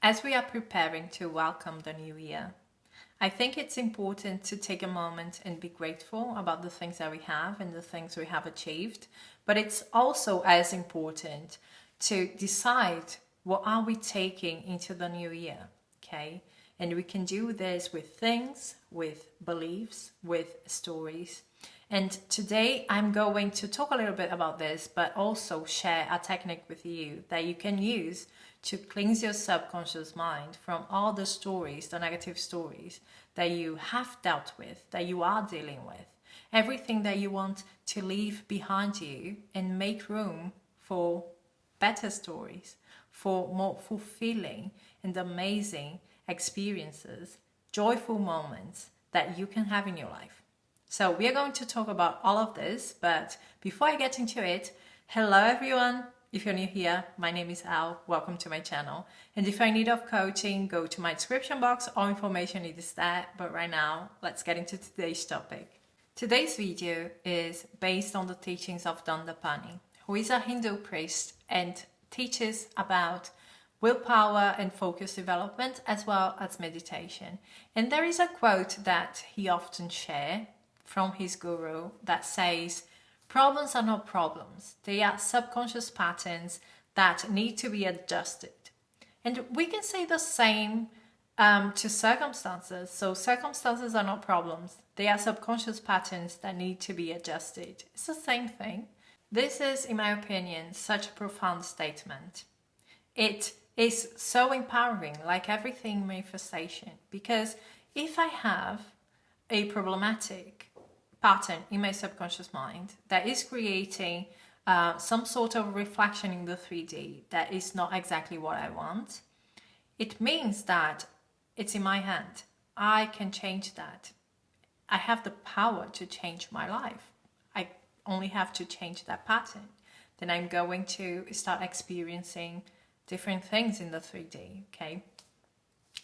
As we are preparing to welcome the new year, I think it's important to take a moment and be grateful about the things that we have and the things we have achieved. But it's also as important to decide what are we taking into the new year, okay? And we can do this with things, with beliefs, with stories. And today I'm going to talk a little bit about this, but also share a technique with you that you can use to cleanse your subconscious mind from all the stories, the negative stories that you have dealt with, that you are dealing with. Everything that you want to leave behind you and make room for better stories, for more fulfilling and amazing experiences, joyful moments that you can have in your life. So we are going to talk about all of this, but before I get into it, hello everyone. If you're new here, my name is Al. Welcome to my channel. And if you're in need of coaching, go to my description box. All information is there. But right now, let's get into today's topic. Today's video is based on the teachings of Dandapani, who is a Hindu priest and teaches about willpower and focus development as well as meditation. And there is a quote that he often shares from his guru that says, "Problems are not problems. They are subconscious patterns that need to be adjusted." And we can say the same to circumstances. So circumstances are not problems. They are subconscious patterns that need to be adjusted. It's the same thing. This is, in my opinion, such a profound statement. It is so empowering, like everything manifestation, because if I have a problematic pattern in my subconscious mind that is creating some sort of reflection in the 3D that is not exactly what I want, it means that it's in my hand. I can change that. I have the power to change my life. I only have to change that pattern. Then I'm going to start experiencing different things in the 3D, okay?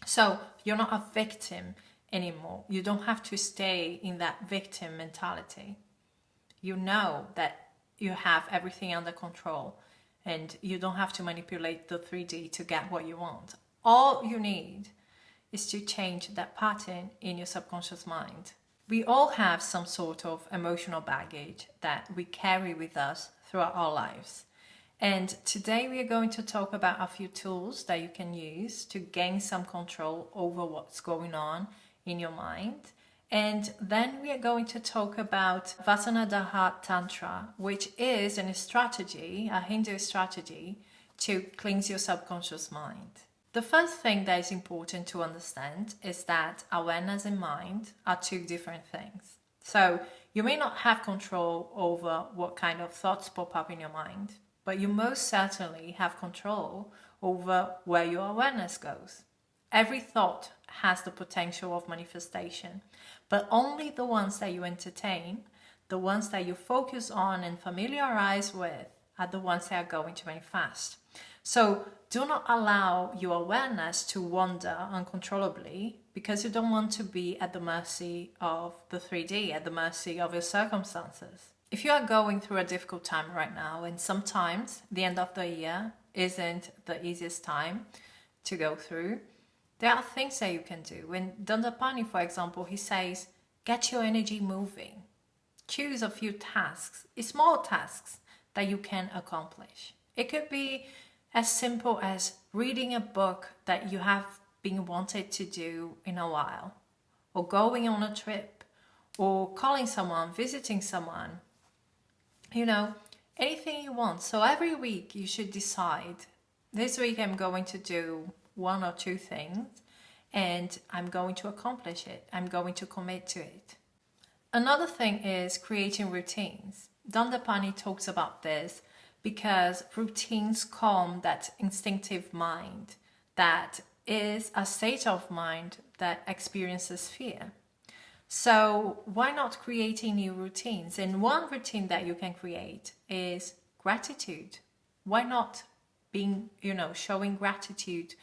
So you're not a victim anymore. You don't have to stay in that victim mentality. You know that you have everything under control and you don't have to manipulate the 3D to get what you want. All you need is to change that pattern in your subconscious mind. We all have some sort of emotional baggage that we carry with us throughout our lives. And today we are going to talk about a few tools that you can use to gain some control over what's going on in your mind. And then we are going to talk about Vasanadaha Tantra, which is a strategy, a Hindu strategy to cleanse your subconscious mind. The first thing that is important to understand is that awareness and mind are two different things. So you may not have control over what kind of thoughts pop up in your mind, but you most certainly have control over where your awareness goes. Every thought has the potential of manifestation, but only the ones that you entertain, the ones that you focus on and familiarize with, are the ones that are going to manifest. So do not allow your awareness to wander uncontrollably, because you don't want to be at the mercy of the 3D, at the mercy of your circumstances. If you are going through a difficult time right now, and sometimes the end of the year isn't the easiest time to go through, there are things that you can do. In Dandapani, for example, he says, get your energy moving. Choose a few tasks, small tasks that you can accomplish. It could be as simple as reading a book that you have been wanted to do in a while, or going on a trip, or calling someone, visiting someone, anything you want. So every week you should decide, this week I'm going to do one or two things and I'm going to accomplish it. I'm going to commit to it. Another thing is creating routines. Dandapani talks about this because routines calm that instinctive mind that is a state of mind that experiences fear. So why not creating new routines? And one routine that you can create is gratitude. Why not showing gratitude,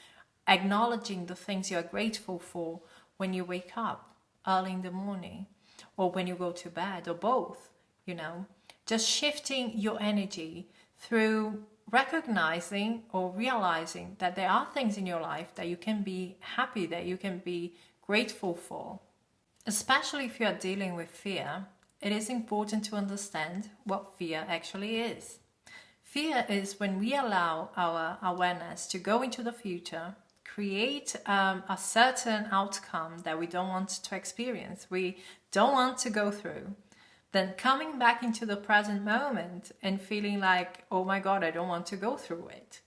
acknowledging the things you are grateful for when you wake up early in the morning or when you go to bed, or both, just shifting your energy through recognizing or realizing that there are things in your life that you can be happy, that you can be grateful for. Especially if you are dealing with fear, it is important to understand what fear actually is. Fear is when we allow our awareness to go into the future, create a certain outcome that we don't want to experience, we don't want to go through, then coming back into the present moment and feeling like, oh my God, I don't want to go through it,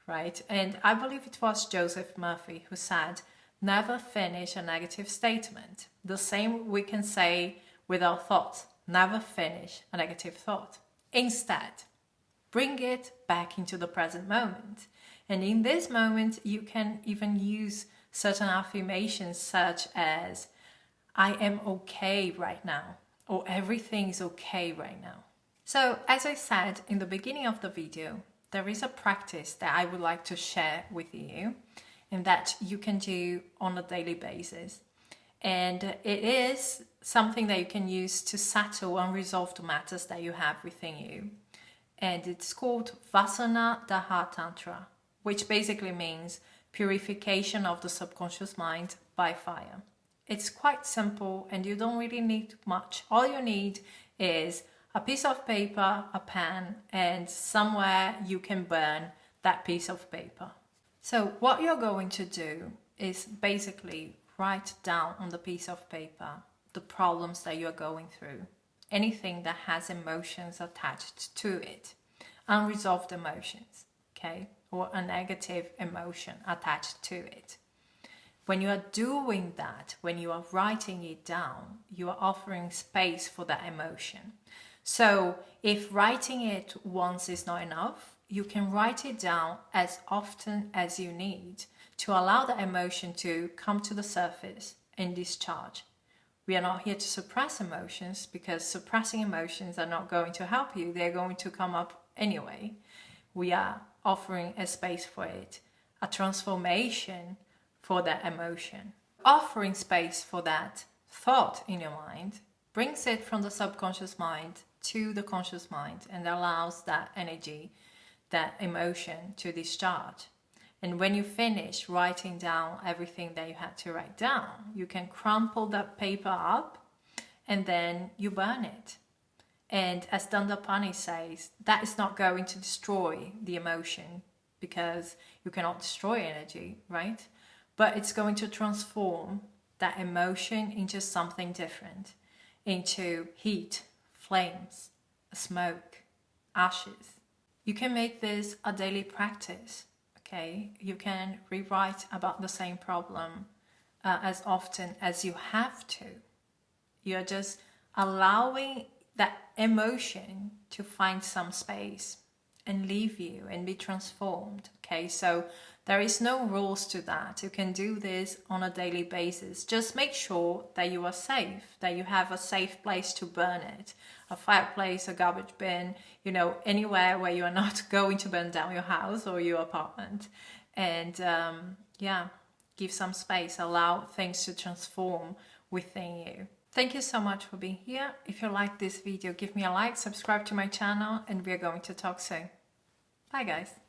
right? And I believe it was Joseph Murphy who said, never finish a negative statement. The same we can say with our thoughts, never finish a negative thought. Instead, bring it back into the present moment. And in this moment, you can even use certain affirmations such as, I am okay right now, or everything is okay right now. So, as I said in the beginning of the video, there is a practice that I would like to share with you and that you can do on a daily basis. And it is something that you can use to settle unresolved matters that you have within you. And it's called Vasana Daha Tantra, which basically means purification of the subconscious mind by fire. It's quite simple and you don't really need much. All you need is a piece of paper, a pen, and somewhere you can burn that piece of paper. So what you're going to do is basically write down on the piece of paper the problems that you're going through. Anything that has emotions attached to it, unresolved emotions, okay, or a negative emotion attached to it. When you are doing that, when you are writing it down, you are offering space for that emotion. So if writing it once is not enough, you can write it down as often as you need to allow the emotion to come to the surface and discharge. We are not here to suppress emotions because suppressing emotions are not going to help you. They're going to come up anyway. We are offering a space for it, a transformation for that emotion. Offering space for that thought in your mind brings it from the subconscious mind to the conscious mind and allows that energy, that emotion to discharge. And when you finish writing down everything that you had to write down, you can crumple that paper up and then you burn it. And as Dandapani says, that is not going to destroy the emotion because you cannot destroy energy, right? But it's going to transform that emotion into something different, into heat, flames, smoke, ashes. You can make this a daily practice. Okay, you can rewrite about the same problem as often as you have to. You're just allowing that emotion to find some space and leave you and be transformed. Okay, so there is no rules to that. You can do this on a daily basis. Just make sure that you are safe, that you have a safe place to burn it. A fireplace, a garbage bin, anywhere where you are not going to burn down your house or your apartment. And give some space, allow things to transform within you. Thank you so much for being here. If you like this video, give me a like, subscribe to my channel, and we are going to talk soon. Bye guys.